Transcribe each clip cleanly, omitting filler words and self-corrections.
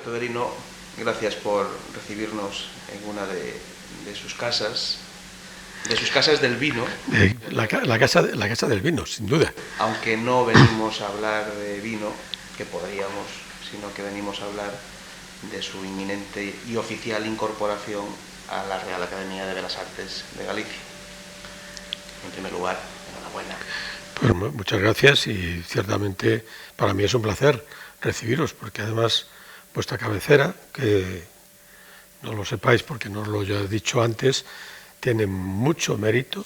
Roberto Berino, gracias por recibirnos en una de sus casas del vino. La casa del vino, sin duda. Aunque no venimos a hablar de vino, que podríamos, sino que venimos a hablar de su inminente y oficial incorporación a la Real Academia de Bellas Artes de Galicia. En primer lugar, enhorabuena. Pues muchas gracias, y ciertamente para mí es un placer recibiros, porque además vuestra cabecera, que no lo sepáis porque no os lo he dicho antes, tiene mucho mérito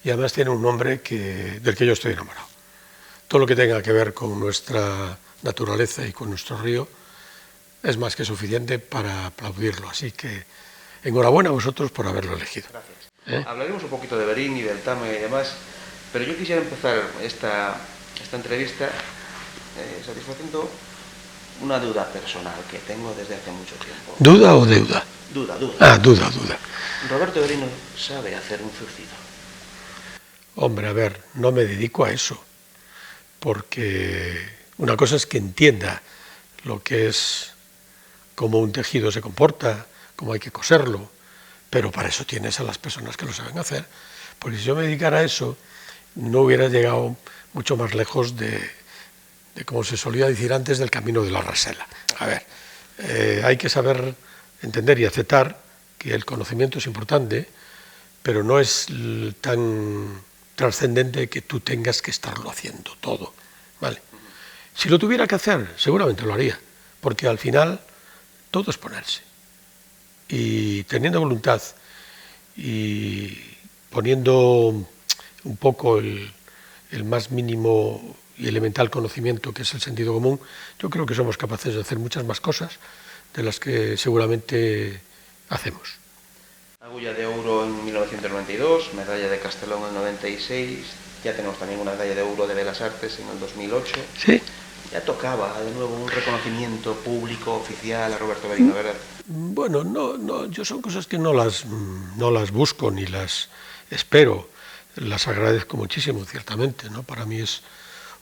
y además tiene un nombre del que yo estoy enamorado. Todo lo que tenga que ver con nuestra naturaleza y con nuestro río es más que suficiente para aplaudirlo. Así que enhorabuena a vosotros por haberlo elegido. Gracias. Hablaremos un poquito de Berín y del Tame y demás, pero yo quisiera empezar esta entrevista satisfaciendo una duda personal que tengo desde hace mucho tiempo. ¿Duda o deuda? Duda. Duda. ¿Roberto Berino sabe hacer un zurcido? Hombre, a ver, no me dedico a eso, porque una cosa es que entienda lo que es, cómo un tejido se comporta, cómo hay que coserlo, pero para eso tienes a las personas que lo saben hacer, porque si yo me dedicara a eso, no hubiera llegado mucho más lejos de como se solía decir antes, del camino de la rasela. A ver, hay que saber entender y aceptar que el conocimiento es importante, pero no es tan trascendente que tú tengas que estarlo haciendo todo, ¿vale? Si lo tuviera que hacer, seguramente lo haría, porque al final todo es ponerse. Y teniendo voluntad y poniendo un poco el más mínimo y elemental conocimiento, que es el sentido común, yo creo que somos capaces de hacer muchas más cosas de las que seguramente hacemos. Agulla de oro en 1992, medalla de Castelón en el 96, ya tenemos también una medalla de oro de Bellas Artes en el 2008. Sí. Ya tocaba de nuevo un reconocimiento público, oficial a Roberto Berino, ¿verdad? Bueno, no, yo son cosas que no las busco ni las espero, las agradezco muchísimo, ciertamente, ¿no? Para mí es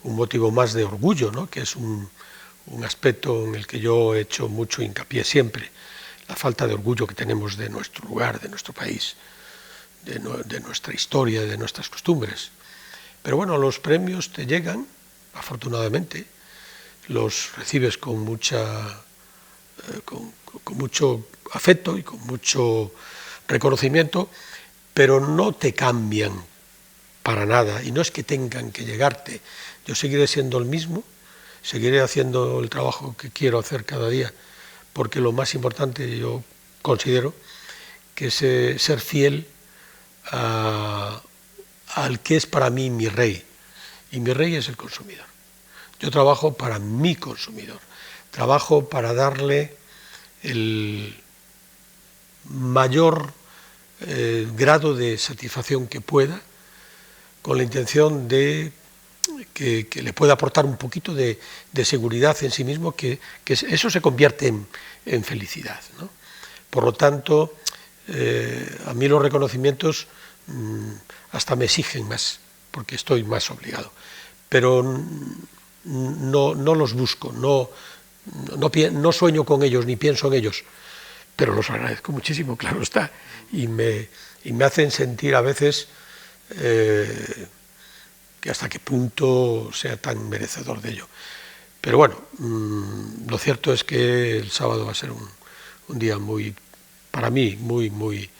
un motivo más de orgullo, ¿no? Que es un aspecto en el que yo he hecho mucho hincapié siempre, la falta de orgullo que tenemos de nuestro lugar, de nuestro país, de nuestra historia, de nuestras costumbres. Pero bueno, los premios te llegan, afortunadamente, los recibes con mucho afecto y con mucho reconocimiento, pero no te cambian para nada, y no es que tengan que llegarte. Yo seguiré siendo el mismo, seguiré haciendo el trabajo que quiero hacer cada día, porque lo más importante yo considero que es ser fiel al que es para mí mi rey, y mi rey es el consumidor. Yo trabajo para mi consumidor, trabajo para darle el mayor grado de satisfacción que pueda, con la intención de que le pueda aportar un poquito de seguridad en sí mismo, que eso se convierte en felicidad, ¿no? Por lo tanto, a mí los reconocimientos hasta me exigen más, porque estoy más obligado, pero no los busco, no sueño con ellos ni pienso en ellos, pero los agradezco muchísimo, claro está, y me hacen sentir a veces que hasta qué punto sea tan merecedor de ello. Pero bueno, lo cierto es que el sábado va a ser un día para mí muy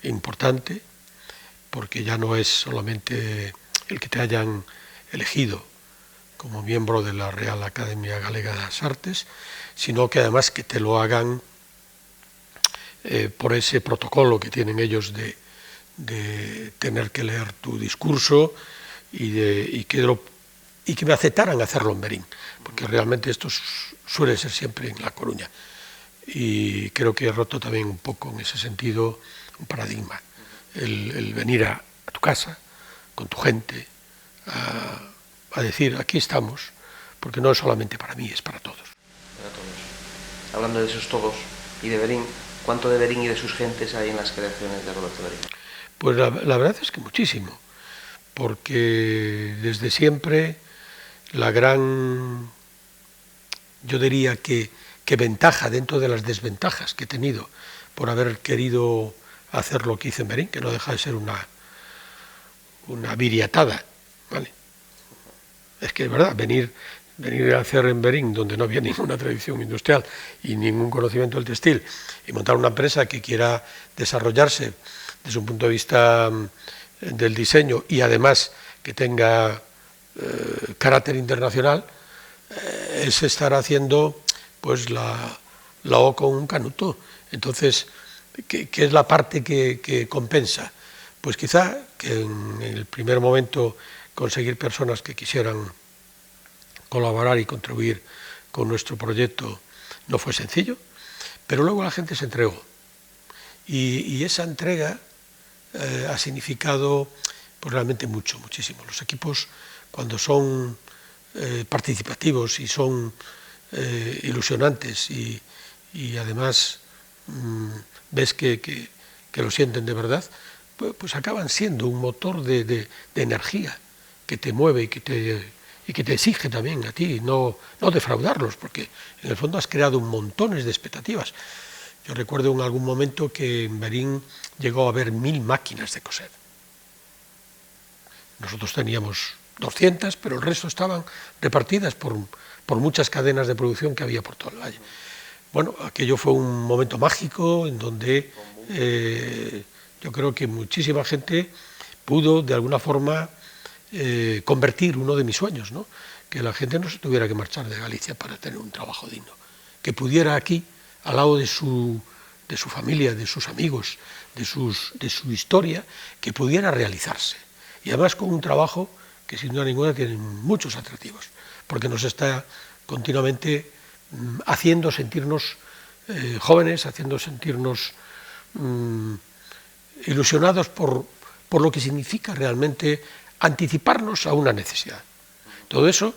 importante, porque ya no es solamente el que te hayan elegido como miembro de la Real Academia Galega de las Artes, sino que además que te lo hagan por ese protocolo que tienen ellos de tener que leer tu discurso y que me aceptaran hacerlo en Berín, porque realmente esto suele ser siempre en La Coruña, y creo que he roto también un poco en ese sentido un paradigma, el venir a tu casa con tu gente a decir aquí estamos, porque no es solamente para mí, es para todos. Para todos. Hablando de esos todos y de Berín, ¿cuánto de Berín y de sus gentes hay en las creaciones de Roberto Berino? Pues la verdad es que muchísimo, porque desde siempre yo diría que ventaja dentro de las desventajas que he tenido por haber querido hacer lo que hice en Berín, que no deja de ser una viriatada, ¿vale? Es que es verdad, venir a hacer en Berín, donde no había ninguna tradición industrial y ningún conocimiento del textil, y montar una empresa que quiera desarrollarse desde un punto de vista del diseño y además que tenga carácter internacional, es estar haciendo pues la O con un canuto. Entonces, ¿qué es la parte que compensa? Pues quizá que en el primer momento conseguir personas que quisieran colaborar y contribuir con nuestro proyecto no fue sencillo, pero luego la gente se entregó. Y esa entrega ha significado pues realmente muchísimo. Los equipos, cuando son participativos y son ilusionantes y además ves que lo sienten de verdad, pues acaban siendo un motor de energía que te mueve y que te exige también a ti no defraudarlos, porque en el fondo has creado montones de expectativas. Yo recuerdo en algún momento que en Berín llegó a haber 1000 máquinas de coser. Nosotros teníamos 200, pero el resto estaban repartidas por muchas cadenas de producción que había por todo el valle. Bueno, aquello fue un momento mágico en donde yo creo que muchísima gente pudo de alguna forma convertir uno de mis sueños, ¿no? Que la gente no se tuviera que marchar de Galicia para tener un trabajo digno, que pudiera aquí, al lado de su familia, de sus amigos, de su historia, que pudiera realizarse. Y además con un trabajo que sin duda ninguna tiene muchos atractivos, porque nos está continuamente haciendo sentirnos jóvenes, haciendo sentirnos ilusionados por lo que significa realmente anticiparnos a una necesidad. Todo eso,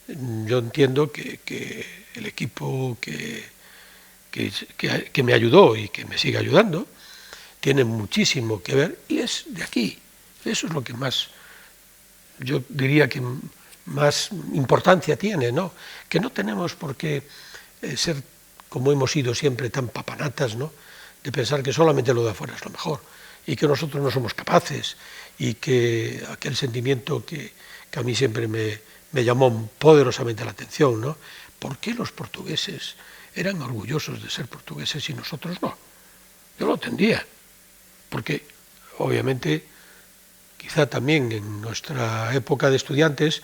yo entiendo que el equipo que me ayudó y que me sigue ayudando, tiene muchísimo que ver y es de aquí. Eso es lo que más, yo diría que más importancia tiene, ¿no? Que no tenemos por qué ser, como hemos sido siempre, tan papanatas, ¿no? De pensar que solamente lo de afuera es lo mejor y que nosotros no somos capaces y que aquel sentimiento que a mí siempre me llamó poderosamente la atención, ¿no? ¿Por qué los portugueses eran orgullosos de ser portugueses y nosotros no? Yo lo entendía, porque obviamente quizá también en nuestra época de estudiantes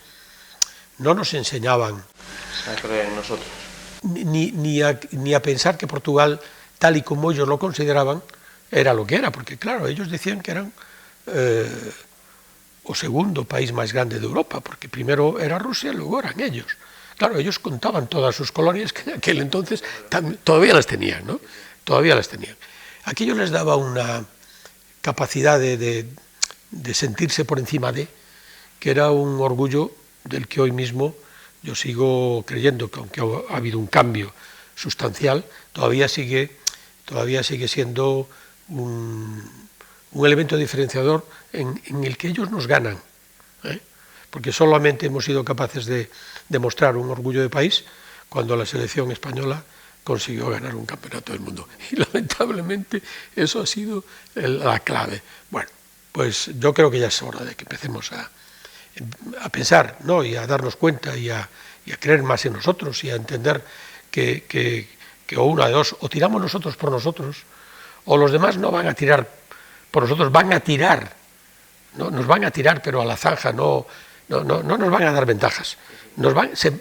no nos enseñaban a creer en nosotros, ni a pensar que Portugal, tal y como ellos lo consideraban, era lo que era, porque claro, ellos decían que eran o segundo país más grande de Europa, porque primero era Rusia y luego eran ellos. Claro, ellos contaban todas sus colonias, que en aquel entonces todavía las tenían, ¿no? Todavía las tenían. Aquello les daba una capacidad de sentirse por encima de, que era un orgullo del que hoy mismo yo sigo creyendo que aunque ha habido un cambio sustancial, todavía sigue siendo un elemento diferenciador en el que ellos nos ganan, ¿eh? Porque solamente hemos sido capaces de demostrar un orgullo de país cuando la selección española consiguió ganar un campeonato del mundo. Y lamentablemente eso ha sido la clave. Bueno, pues yo creo que ya es hora de que empecemos a pensar, ¿no? Y a darnos cuenta y a creer más en nosotros y a entender que o una de dos, o tiramos nosotros por nosotros, o los demás no van a tirar por nosotros, van a tirar, ¿no? Nos van a tirar, pero a la zanja, no nos van a dar ventajas,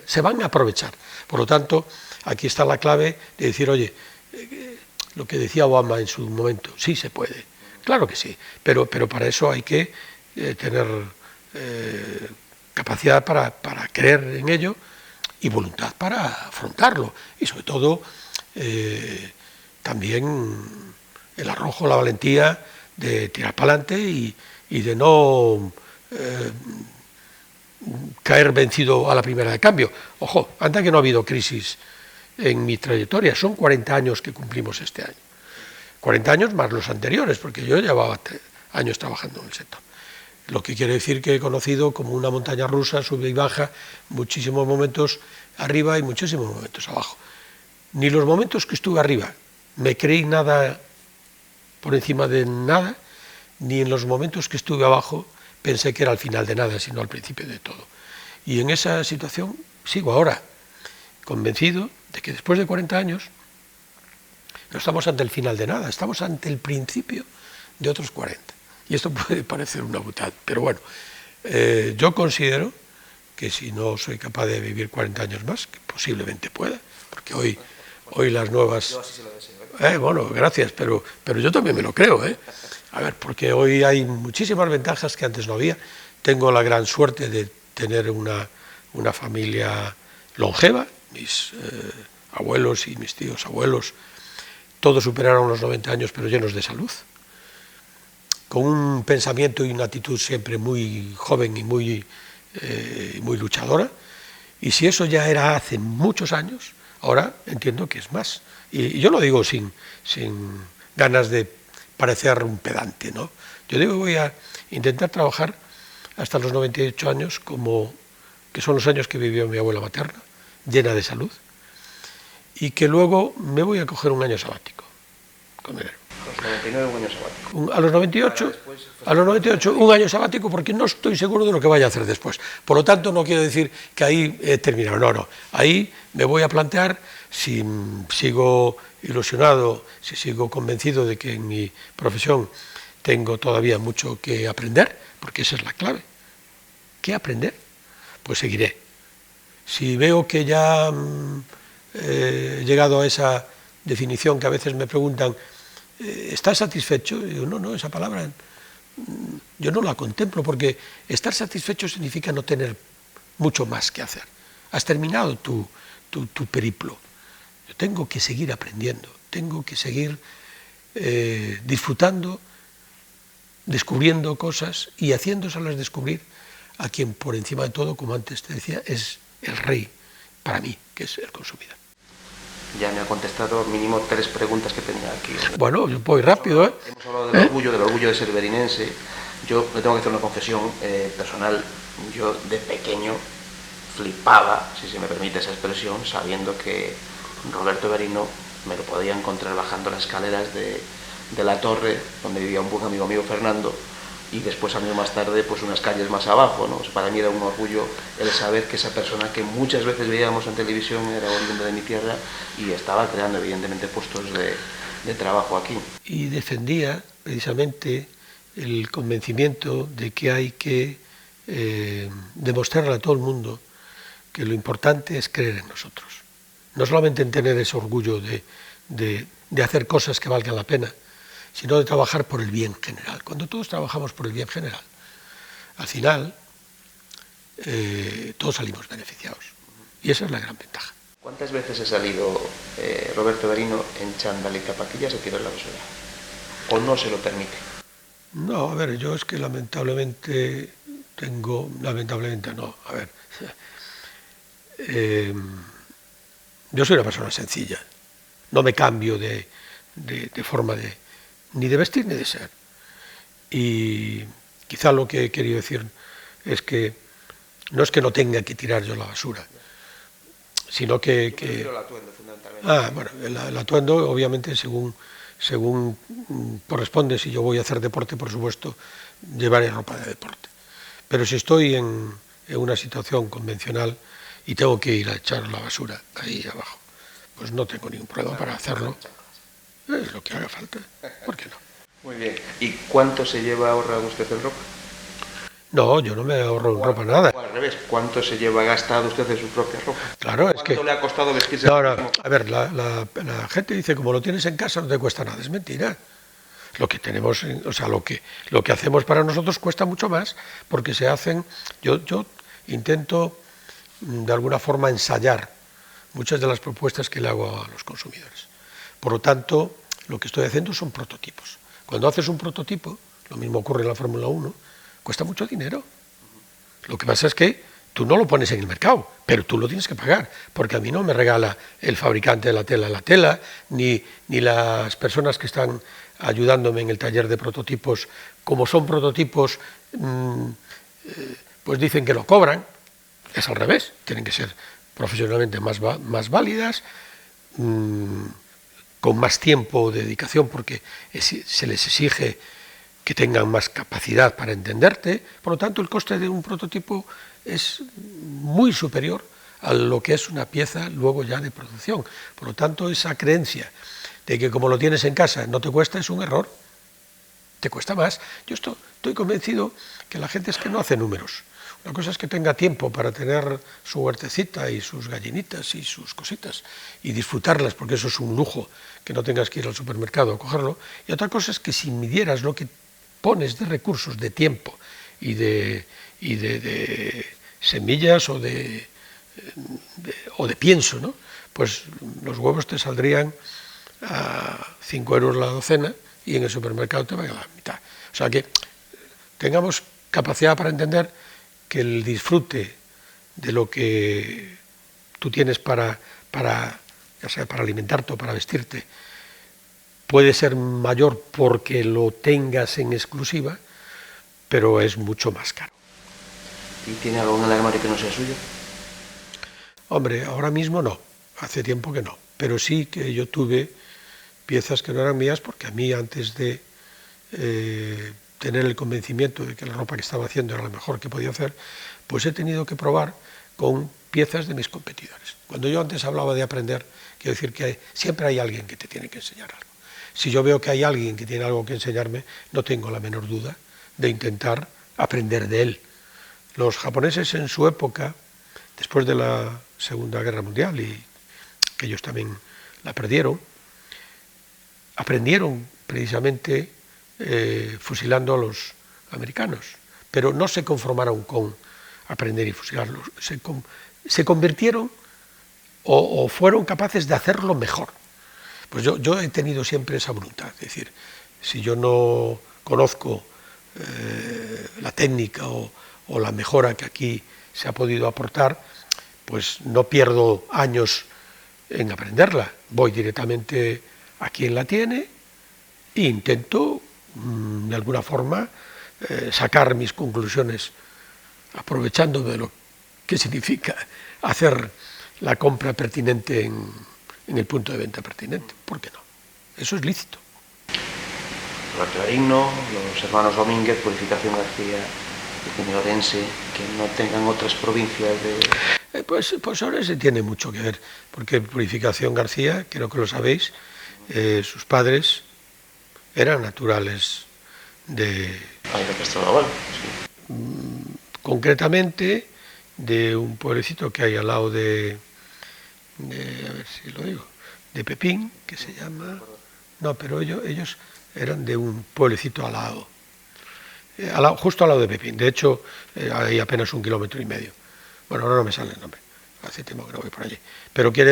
se van a aprovechar. Por lo tanto, aquí está la clave de decir, oye, lo que decía Obama en su momento, sí se puede, claro que sí, pero para eso hay que tener capacidad para creer en ello y voluntad para afrontarlo, y sobre todo también el arrojo, la valentía de tirar para adelante y de no caer vencido a la primera de cambio. Ojo, anda que no ha habido crisis en mi trayectoria, son 40 años que cumplimos este año. 40 años más los anteriores, porque yo llevaba años trabajando en el sector. Lo que quiere decir que he conocido como una montaña rusa, sube y baja, muchísimos momentos arriba y muchísimos momentos abajo. ni los momentos que estuve arriba me creí nada por encima de nada, ni en los momentos que estuve abajo pensé que era el final de nada, sino al principio de todo. Y en esa situación sigo ahora, convencido de que después de 40 años no estamos ante el final de nada, estamos ante el principio de otros 40. Y esto puede parecer una butad, pero bueno, yo considero que si no soy capaz de vivir 40 años más, que posiblemente pueda, porque hoy las nuevas... Yo así se lo deseo. Bueno, gracias, pero yo también me lo creo, ¿eh? A ver, porque hoy hay muchísimas ventajas que antes no había. Tengo la gran suerte de tener una familia longeva, mis abuelos y mis tíos abuelos, todos superaron los 90 años, pero llenos de salud, con un pensamiento y una actitud siempre muy joven y muy luchadora. Y si eso ya era hace muchos años, ahora entiendo que es más. Y yo lo digo sin ganas de parecer un pedante, ¿no? Yo digo que voy a intentar trabajar hasta los 98 años, que son los años que vivió mi abuela materna, llena de salud, y que luego me voy a coger un año sabático con enero. A los 99 un año sabático. A los 98 un año sabático, porque no estoy seguro de lo que vaya a hacer después. Por lo tanto, no quiero decir que ahí he terminado, no. Ahí me voy a plantear, si sigo ilusionado, si sigo convencido de que en mi profesión tengo todavía mucho que aprender, porque esa es la clave. ¿Qué aprender? Pues seguiré. Si veo que ya he llegado a esa definición que a veces me preguntan, ¿estás satisfecho? Y digo, no, esa palabra yo no la contemplo, porque estar satisfecho significa no tener mucho más que hacer. Has terminado tu periplo. Yo tengo que seguir aprendiendo, tengo que seguir disfrutando, descubriendo cosas y haciéndoselas descubrir a quien por encima de todo, como antes te decía, es el rey para mí, que es el consumidor. Ya me ha contestado mínimo 3 preguntas que tenía aquí. Bueno, yo voy rápido, ¿eh? Hemos hablado del orgullo de ser berinense. Yo le tengo que hacer una confesión personal. Yo de pequeño flipaba, si se me permite esa expresión, sabiendo que Roberto Berino me lo podía encontrar bajando las escaleras de la torre donde vivía un buen amigo mío, Fernando, y después años más tarde pues unas calles más abajo, ¿no? Para mí era un orgullo el saber que esa persona que muchas veces veíamos en televisión era oriunda de mi tierra y estaba creando evidentemente puestos de trabajo aquí. Y defendía precisamente el convencimiento de que hay que demostrarle a todo el mundo que lo importante es creer en nosotros. No solamente en tener ese orgullo de hacer cosas que valgan la pena, sino de trabajar por el bien general. Cuando todos trabajamos por el bien general, al final todos salimos beneficiados. Y esa es la gran ventaja. ¿Cuántas veces ha salido Roberto Berino en chándal y zapatillas a tirar la basura? ¿O no se lo permite? No, a ver, yo es que lamentablemente yo soy una persona sencilla, no me cambio de forma ni de vestir ni de ser. Y quizá lo que he querido decir es que no es que no tenga que tirar yo la basura, sino que... El atuendo, fundamentalmente. El atuendo, obviamente, según corresponde. Si yo voy a hacer deporte, por supuesto, llevaré ropa de deporte. Pero si estoy en una situación convencional y tengo que ir a echar la basura ahí abajo, pues no tengo ningún problema para hacerlo. Es lo que haga falta. ¿Por qué no? Muy bien. ¿Y cuánto se lleva ahorrado usted en ropa? No, yo no me ahorro en ropa nada. O al revés, ¿cuánto se lleva gastado usted en su propia ropa? Claro, es que... ¿Cuánto le ha costado vestirse? No, a ver, la gente dice, como lo tienes en casa no te cuesta nada. Es mentira. Lo que tenemos, o sea, lo que hacemos para nosotros cuesta mucho más, porque se hacen... Yo intento, de alguna forma, ensayar muchas de las propuestas que le hago a los consumidores. Por lo tanto, lo que estoy haciendo son prototipos. Cuando haces un prototipo, lo mismo ocurre en la Fórmula 1, cuesta mucho dinero. Lo que pasa es que tú no lo pones en el mercado, pero tú lo tienes que pagar, porque a mí no me regala el fabricante de la tela, ni las personas que están ayudándome en el taller de prototipos, como son prototipos, pues dicen que lo cobran. Es al revés, tienen que ser profesionalmente más válidas, con más tiempo de dedicación, porque se les exige que tengan más capacidad para entenderte. Por lo tanto, el coste de un prototipo es muy superior a lo que es una pieza luego ya de producción. Por lo tanto, esa creencia de que como lo tienes en casa no te cuesta es un error. Te cuesta más. Yo estoy convencido que la gente es que no hace números. Una cosa es que tenga tiempo para tener su huertecita y sus gallinitas y sus cositas y disfrutarlas, porque eso es un lujo, que no tengas que ir al supermercado a cogerlo. Y otra cosa es que si midieras lo que pones de recursos, de tiempo y de semillas o de pienso, ¿no? Pues los huevos te saldrían a 5 euros la docena y en el supermercado te va a la mitad. O sea que tengamos capacidad para entender que el disfrute de lo que tú tienes ya sea para alimentarte o para vestirte, puede ser mayor porque lo tengas en exclusiva, pero es mucho más caro. ¿Y tiene algo en el armario que no sea suyo? Hombre, ahora mismo no, hace tiempo que no, pero sí que yo tuve piezas que no eran mías, porque a mí antes de tener el convencimiento de que la ropa que estaba haciendo era la mejor que podía hacer, pues he tenido que probar con piezas de mis competidores. Cuando yo antes hablaba de aprender, quiero decir que siempre hay alguien que te tiene que enseñar algo. Si yo veo que hay alguien que tiene algo que enseñarme, no tengo la menor duda de intentar aprender de él. Los japoneses en su época, después de la Segunda Guerra Mundial, y que ellos también la perdieron, aprendieron precisamente fusilando a los americanos, pero no se conformaron con aprender y fusilarlos, se convirtieron o fueron capaces de hacerlo mejor. Pues yo he tenido siempre esa voluntad, es decir, si yo no conozco la técnica o la mejora que aquí se ha podido aportar, pues no pierdo años en aprenderla, voy directamente a quien la tiene e intento de alguna forma sacar mis conclusiones aprovechando de lo que significa hacer la compra pertinente en el punto de venta pertinente. ¿Por qué no? Eso es lícito. Roberto Arigno, los hermanos Domínguez, Purificación García, Eugenio Orense, que no tengan otras provincias de... Pues ahora se tiene mucho que ver, porque Purificación García, creo que lo sabéis, sus padres eran naturales de Castellabal, sí. Concretamente de un pueblecito que hay al lado de a ver si lo digo, de Pepín, que se llama... No, pero ellos eran de un pueblecito al lado, justo al lado de Pepín. De hecho, hay apenas 1,5 kilómetros. Bueno, ahora no me sale el nombre, hace tiempo que no voy por allí. Pero ¿qué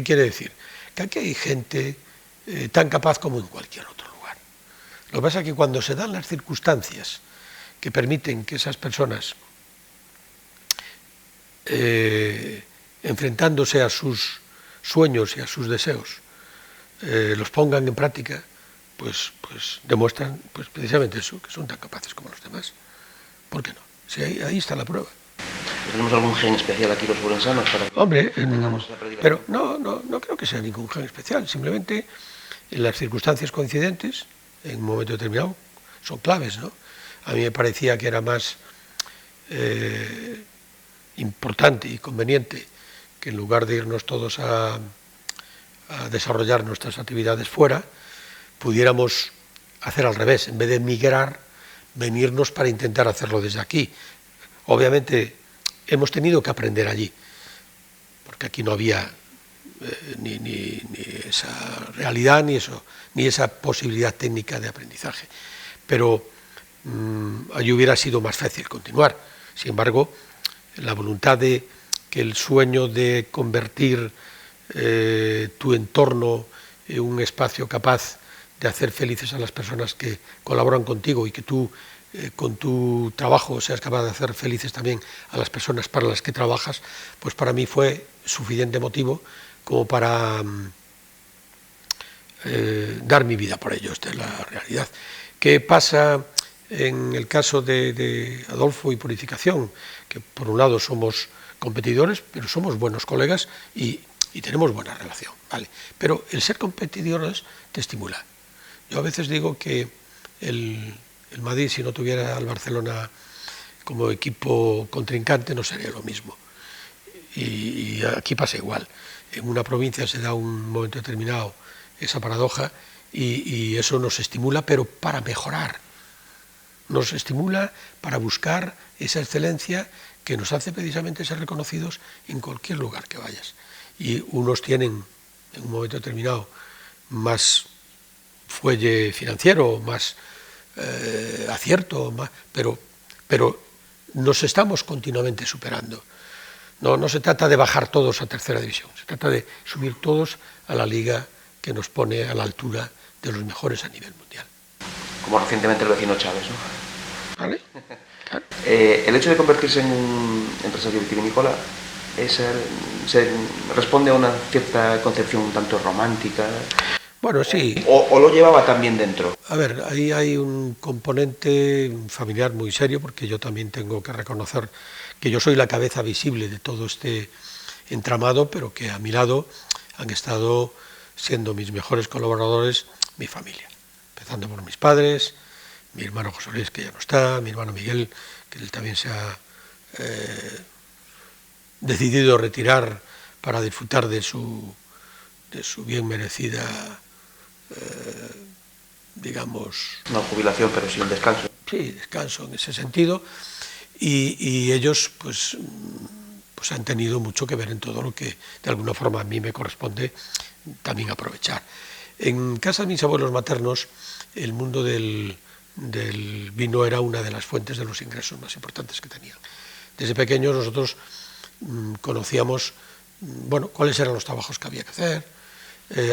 quiere decir? Que aquí hay gente tan capaz como en cualquier otro lugar. Lo que pasa es que cuando se dan las circunstancias que permiten que esas personas, enfrentándose a sus sueños y a sus deseos, los pongan en práctica, pues demuestran pues precisamente eso, que son tan capaces como los demás. ¿Por qué no? Si ahí está la prueba. ¿Tenemos algún gen especial aquí los burensanos para que Hombre, tengamos esa predilección? pero no creo que sea ningún gen especial, simplemente en las circunstancias coincidentes, en un momento determinado, son claves, ¿no? A mí me parecía que era más importante y conveniente que en lugar de irnos todos a desarrollar nuestras actividades fuera, pudiéramos hacer al revés, en vez de emigrar, venirnos para intentar hacerlo desde aquí. Obviamente hemos tenido que aprender allí, porque aquí no había ni esa realidad ni esa posibilidad técnica de aprendizaje. Pero allí hubiera sido más fácil continuar. Sin embargo, la voluntad de que el sueño de convertir tu entorno en un espacio capaz de hacer felices a las personas que colaboran contigo y que tú con tu trabajo seas capaz de hacer felices también a las personas para las que trabajas, pues para mí fue suficiente motivo como para dar mi vida por ello. Esta es la realidad. ¿Qué pasa en el caso de Adolfo y Purificación? Que por un lado somos competidores, pero somos buenos colegas y y tenemos buena relación, ¿vale? Pero el ser competidores te estimula. Yo a veces digo que el Madrid, si no tuviera al Barcelona como equipo contrincante, no sería lo mismo. Y aquí pasa igual. En una provincia se da un momento determinado esa paradoja y eso nos estimula, pero para mejorar. Nos estimula para buscar esa excelencia que nos hace precisamente ser reconocidos en cualquier lugar que vayas. Y unos tienen, en un momento determinado, más fuelle financiero, más acierto, pero nos estamos continuamente superando. No se trata de bajar todos a tercera división, se trata de subir todos a la liga que nos pone a la altura de los mejores a nivel mundial. Como recientemente el vecino Chávez, ¿no? ¿Vale? Claro. El hecho de convertirse en un empresario vitivinícola se responde a una cierta concepción un tanto romántica. Bueno, sí. ¿O lo llevaba también dentro? A ver, ahí hay un componente familiar muy serio, porque yo también tengo que reconocer que yo soy la cabeza visible de todo este entramado, pero que a mi lado han estado siendo mis mejores colaboradores mi familia, empezando por mis padres, mi hermano José Luis, que ya no está, mi hermano Miguel, que él también se ha decidido retirar para disfrutar de su bien merecida, digamos... No jubilación, pero sí un descanso. Sí, descanso en ese sentido. Y ellos pues han tenido mucho que ver en todo lo que de alguna forma a mí me corresponde también aprovechar. En casa de mis abuelos maternos, el mundo del vino era una de las fuentes de los ingresos más importantes que tenían. Desde pequeños nosotros conocíamos cuáles eran los trabajos que había que hacer.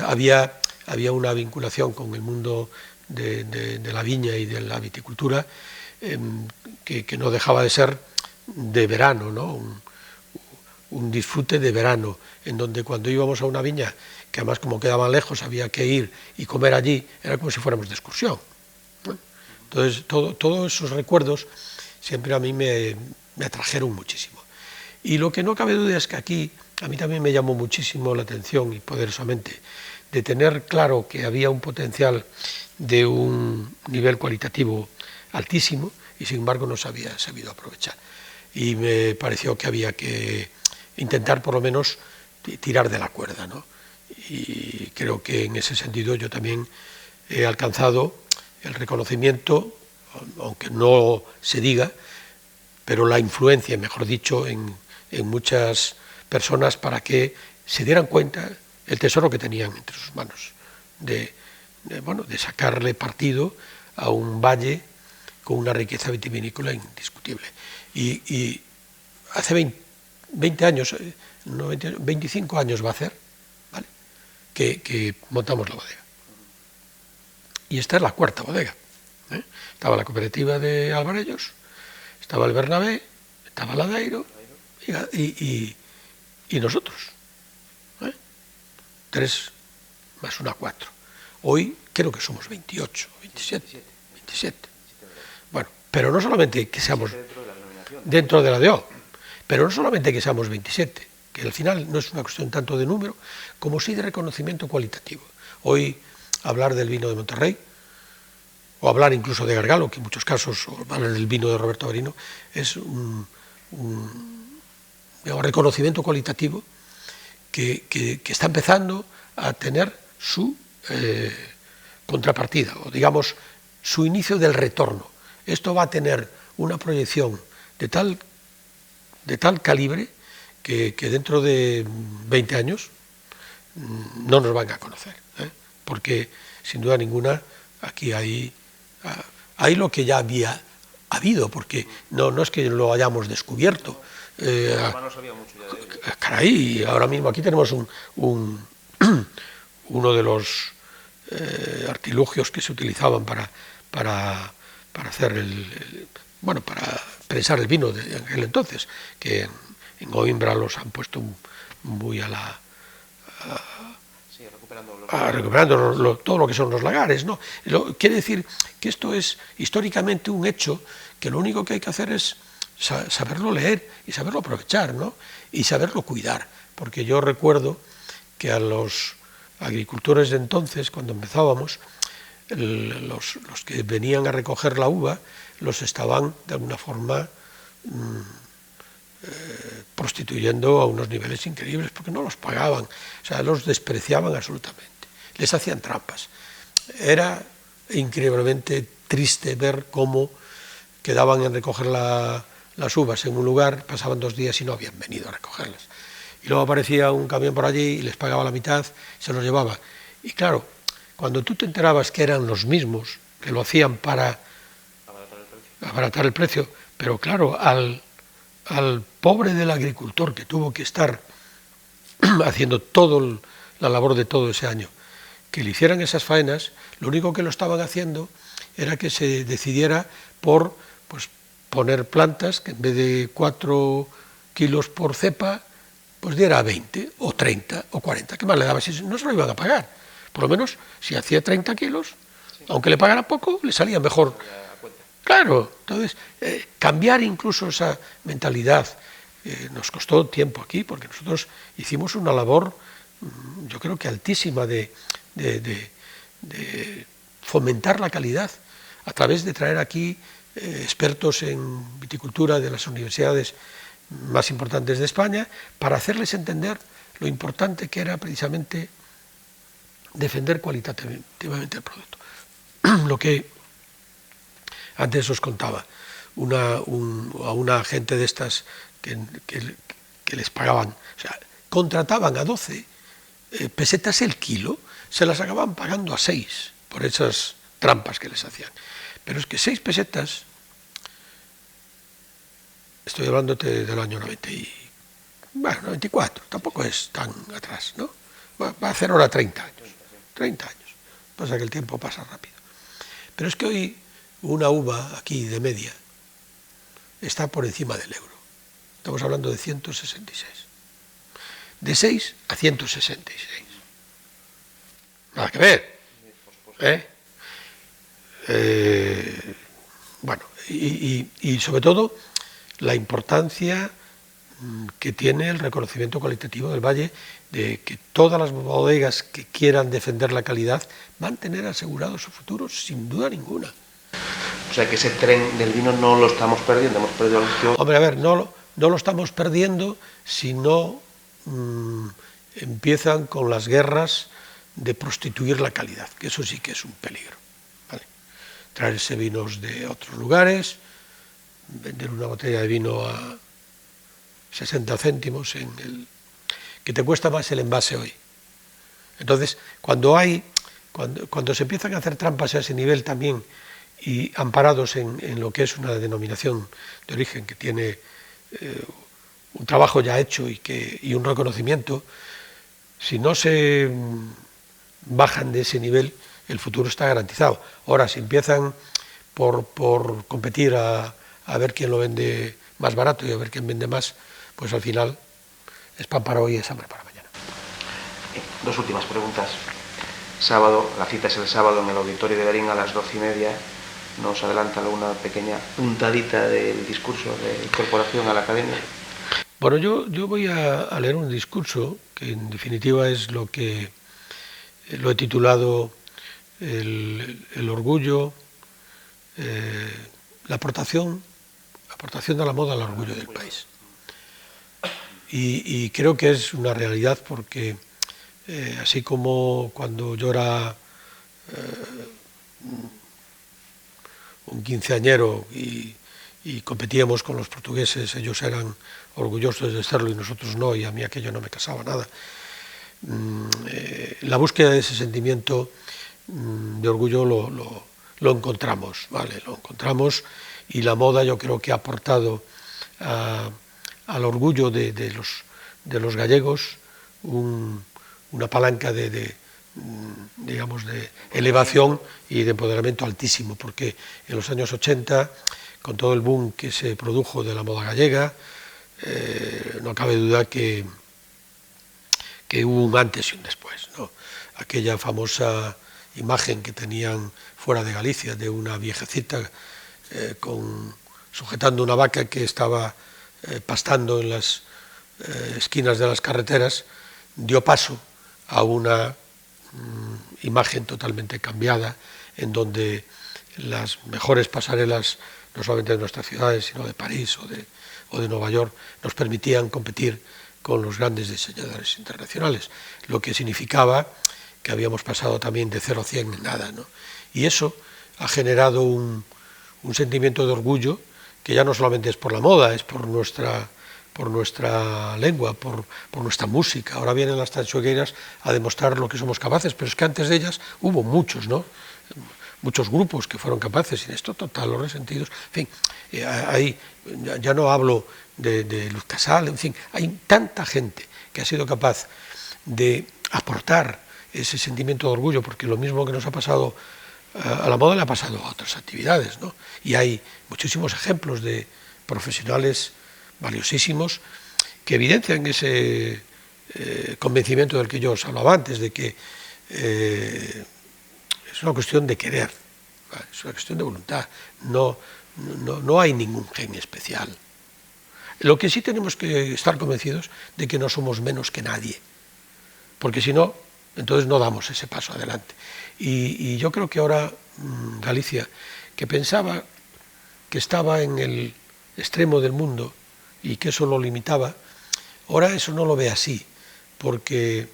Había una vinculación con el mundo de la viña y de la viticultura que no dejaba de ser de verano, ¿no? Un disfrute de verano, en donde cuando íbamos a una viña, que además como quedaban lejos había que ir y comer allí, era como si fuéramos de excursión, ¿no? Entonces todos esos recuerdos siempre a mí me atrajeron muchísimo. Y lo que no cabe duda es que aquí a mí también me llamó muchísimo la atención, y poderosamente, de tener claro que había un potencial de un nivel cualitativo altísimo y sin embargo no se había sabido aprovechar. Y me pareció que había que intentar por lo menos tirar de la cuerda, ¿no? Y creo que en ese sentido yo también he alcanzado el reconocimiento, aunque no se diga, pero la influencia, mejor dicho, en muchas personas para que se dieran cuenta el tesoro que tenían entre sus manos, de sacarle partido a un valle con una riqueza vitivinícola indiscutible. Y hace 20 años, 25 años va a hacer, ¿vale?, que montamos la bodega. Y esta es la cuarta bodega, ¿eh? Estaba la cooperativa de Alvarellos, estaba el Bernabé, estaba la Dairo y nosotros, ¿eh? 3 más 1, 4. Hoy creo que somos 28, 27. Bueno, pero no solamente que seamos dentro de la DO, pero no solamente que seamos 27, que al final no es una cuestión tanto de número, como sí de reconocimiento cualitativo. Hoy hablar del vino de Monterrey, o hablar incluso de Gargalo, que en muchos casos, o hablar del vino de Roberto Averino, es un reconocimiento cualitativo que está empezando a tener su contrapartida, o digamos, su inicio del retorno. Esto va a tener una proyección de tal calibre que dentro de 20 años no nos van a conocer, ¿eh? Porque sin duda ninguna aquí hay lo que ya había habido, porque no es que lo hayamos descubierto. Caray, ahora mismo aquí tenemos uno de los artilugios que se utilizaban para hacer para prensar el vino de aquel entonces, que en Coimbra los han puesto muy recuperando todo lo que son los lagares, ¿no? Quiere decir que esto es históricamente un hecho que lo único que hay que hacer es saberlo leer y saberlo aprovechar, ¿no? Y saberlo cuidar, porque yo recuerdo que a los agricultores de entonces, cuando empezábamos, los que venían a recoger la uva, los estaban de alguna forma prostituyendo a unos niveles increíbles, porque no los pagaban, o sea, los despreciaban absolutamente, les hacían trampas. Era increíblemente triste ver cómo quedaban en recoger las uvas en un lugar, pasaban 2 días y no habían venido a recogerlas. Y luego aparecía un camión por allí y les pagaba la mitad, se los llevaba. Y claro, cuando tú te enterabas que eran los mismos, que lo hacían para abaratar el precio, pero claro, al pobre del agricultor que tuvo que estar haciendo la labor de todo ese año, que le hicieran esas faenas, lo único que lo estaban haciendo era que se decidiera por poner plantas que en vez de 4 kilos por cepa, pues diera 20 o 30 o 40. ¿Qué más le daba? Si no se lo iban a pagar. Por lo menos, si hacía 30 kilos, aunque le pagara poco, le salía mejor. Claro, entonces, cambiar incluso esa mentalidad nos costó tiempo aquí, porque nosotros hicimos una labor, yo creo que altísima, de fomentar la calidad a través de traer aquí expertos en viticultura de las universidades más importantes de España, para hacerles entender lo importante que era precisamente defender cualitativamente el producto. Lo que antes os contaba, a una gente de estas que les pagaban, o sea, contrataban a 12 pesetas el kilo, se las acababan pagando a 6 por esas trampas que les hacían. Pero es que 6 pesetas, estoy hablándote del año 94, tampoco es tan atrás, ¿no? Va a hacer ahora 30 años. 30 años. Pasa que el tiempo pasa rápido. Pero es que hoy una uva aquí de media está por encima del euro. Estamos hablando de 166. De 6 a 166. Nada que ver. Bueno, y sobre todo la importancia que tiene el reconocimiento cualitativo del Valle, de que todas las bodegas que quieran defender la calidad van a tener asegurado su futuro sin duda ninguna. O sea que ese tren del vino no lo estamos perdiendo, hemos perdido el... Hombre, a ver, no lo estamos perdiendo si no empiezan con las guerras de prostituir la calidad, que eso sí que es un peligro, ¿vale? Traerse vinos de otros lugares, vender una botella de vino a 60 céntimos que te cuesta más el envase hoy. Entonces, cuando se empiezan a hacer trampas a ese nivel también, y amparados en lo que es una denominación de origen que tiene un trabajo ya hecho y un reconocimiento, si no se bajan de ese nivel, el futuro está garantizado. Ahora, si empiezan por competir a ver quién lo vende más barato y a ver quién vende más, pues al final es pan para hoy y es hambre para mañana. 2 últimas preguntas. Sábado, la cita es el sábado en el auditorio de Berín a las 12:30. ¿Nos adelanta alguna pequeña puntadita del discurso de incorporación a la academia? Bueno, yo voy a leer un discurso que en definitiva es lo que lo he titulado el orgullo, la aportación de la moda al orgullo del país. Y creo que es una realidad porque así como cuando yo era un quinceañero y competíamos con los portugueses, ellos eran orgullosos de serlo y nosotros no, y a mí aquello no me casaba nada. La búsqueda de ese sentimiento de orgullo lo encontramos, ¿vale? Lo encontramos, y la moda yo creo que ha aportado al orgullo de los gallegos una palanca digamos, de elevación y de empoderamiento altísimo, porque en los años 80, con todo el boom que se produjo de la moda gallega, no cabe duda que hubo un antes y un después, ¿no? Aquella famosa imagen que tenían fuera de Galicia de una viejecita sujetando una vaca que estaba pastando en las esquinas de las carreteras, dio paso a una imagen totalmente cambiada, en donde las mejores pasarelas, no solamente de nuestras ciudades, sino de París o de Nueva York, nos permitían competir con los grandes diseñadores internacionales, lo que significaba que habíamos pasado también de 0 a 100 en nada, ¿no? Y eso ha generado un sentimiento de orgullo que ya no solamente es por la moda, es por nuestra lengua, por nuestra música. Ahora vienen las tanchugueiras a demostrar lo que somos capaces, pero es que antes de ellas hubo muchos, ¿no? Muchos grupos que fueron capaces, y en esto total los resentidos, en fin, ahí ya no hablo de Luz Casal, en fin, hay tanta gente que ha sido capaz de aportar ese sentimiento de orgullo, porque lo mismo que nos ha pasado a la moda le ha pasado a otras actividades, ¿no? Y hay muchísimos ejemplos de profesionales valiosísimos que evidencian ese convencimiento del que yo os hablaba antes, de que es una cuestión de querer, es una cuestión de voluntad, no hay ningún gen especial. Lo que sí tenemos que estar convencidos de que no somos menos que nadie, porque si no, entonces no damos ese paso adelante. Y yo creo que ahora Galicia, que pensaba que estaba en el extremo del mundo y que eso lo limitaba, ahora eso no lo ve así, porque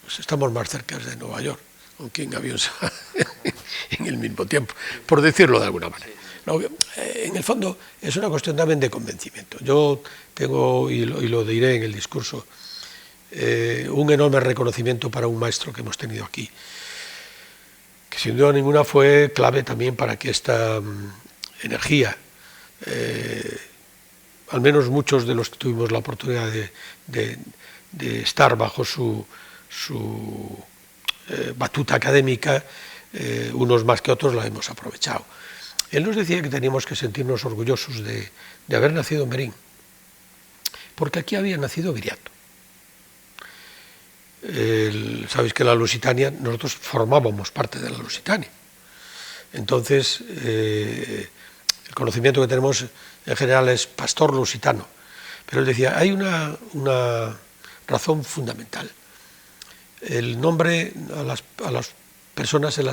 pues, estamos más cerca de Nueva York, aunque en avión en el mismo tiempo, por decirlo de alguna manera. No, en el fondo es una cuestión también de convencimiento. Yo tengo, y lo diré en el discurso, un enorme reconocimiento para un maestro que hemos tenido aquí, que sin duda ninguna fue clave también para que esta energía, al menos muchos de los que tuvimos la oportunidad de estar bajo su batuta académica, unos más que otros la hemos aprovechado. Él nos decía que teníamos que sentirnos orgullosos de haber nacido en Berín, porque aquí había nacido Viriato. Sabéis que la Lusitania, nosotros formábamos parte de la Lusitania. Entonces, el conocimiento que tenemos en general es pastor lusitano. Pero él decía, hay una razón fundamental. El nombre a las personas se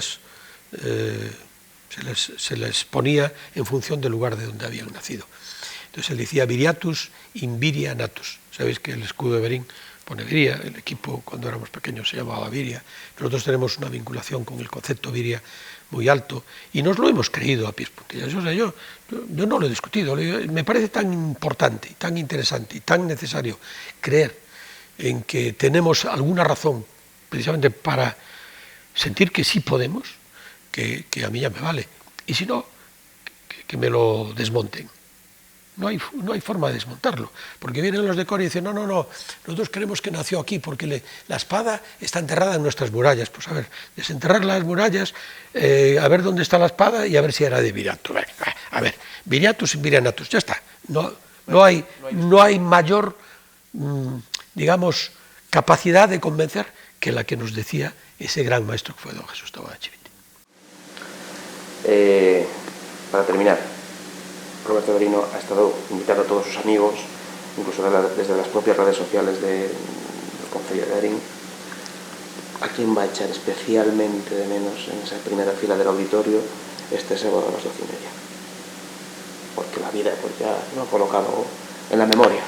les ponía en función del lugar de donde habían nacido. Entonces él decía Viriatus in Viria natus. Sabéis que el escudo de Berín pone Viria, el equipo cuando éramos pequeños se llamaba Viria. Nosotros tenemos una vinculación con el concepto Viria muy alto y nos lo hemos creído a pies juntillas. O sea, yo no lo he discutido, me parece tan importante, tan interesante y tan necesario creer en que tenemos alguna razón precisamente para sentir que sí podemos, que a mí ya me vale. Y si no, que me lo desmonten. No hay forma de desmontarlo, porque vienen los de Corea y dicen, no, nosotros creemos que nació aquí, porque la espada está enterrada en nuestras murallas. Pues a ver, desenterrar las murallas, a ver dónde está la espada y a ver si era de Viriato. A ver, Viriatus y Virianatus, ya está. No hay mayor, digamos, capacidad de convencer que la que nos decía ese gran maestro que fue don Jesús Taboada Chivite. Para terminar, Roberto Berino ha estado invitando a todos sus amigos, incluso desde las propias redes sociales del Concello de Berín. ¿A quién va a echar especialmente de menos en esa primera fila del auditorio este sábado a las 12:30? Porque la vida pues ya lo ha colocado en la memoria.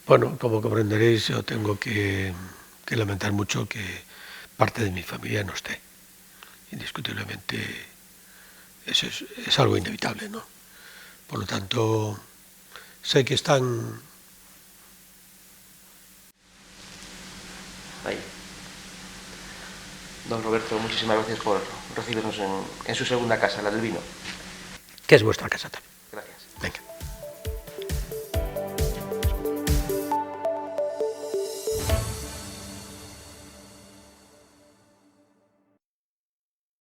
Bueno, como comprenderéis, yo tengo que lamentar mucho que parte de mi familia no esté. Indiscutiblemente eso es algo inevitable, ¿no? Por lo tanto, sé que están ahí. Don Roberto, muchísimas gracias por recibirnos en su segunda casa, la del vino. Que es vuestra casa también. Gracias. Venga.